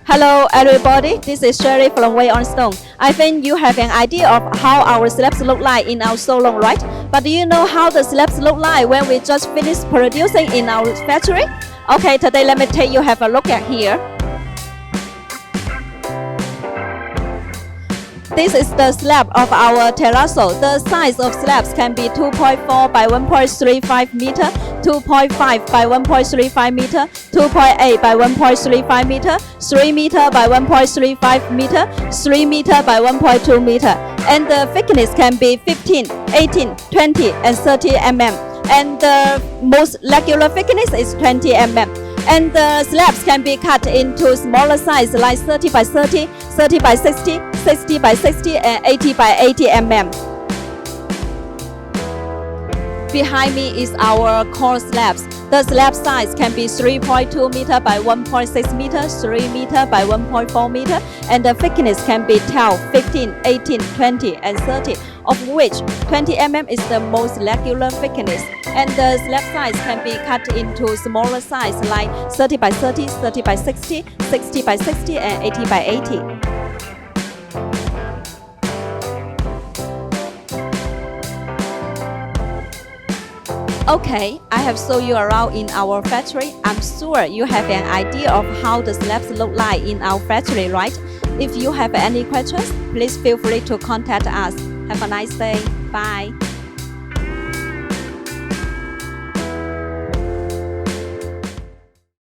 Hello everybody, this is Sherry from WayonStone. I think you have an idea of how our slabs look like in our salon, right? But do you know how the slabs look like when we just finished producing in our factory? Okay, today let me take you have a look at here. This is the slab of our terrazzo. The size of slabs can be 2.4 by 1.35 meter, 2.5 by 1.35 meter, 2.8 by 1.35 meter, 3 meter by 1.35 meter, 3 meter by 1.2 meter. And the thickness can be 15, 18, 20 and 30 mm. And the most regular thickness is 20 mm. And the slabs can be cut into smaller size like 30 by 30, 30 by 60, 60 by 60 and 80 by 80 mm. Behind me is our core slabs. The slab size can be 3.2 meter by 1.6 meter, 3 meter by 1.4 meter, and the thickness can be 12, 15, 18, 20 and 30, of which 20 mm is the most regular thickness. And the slab size can be cut into smaller size like 30 by 30, 30 by 60, 60 by 60 and 80 by 80. Okay, I have shown you around in our factory. I'm sure you have an idea of how the slabs look like in our factory, right? If you have any questions, please feel free to contact us. Have a nice day. Bye.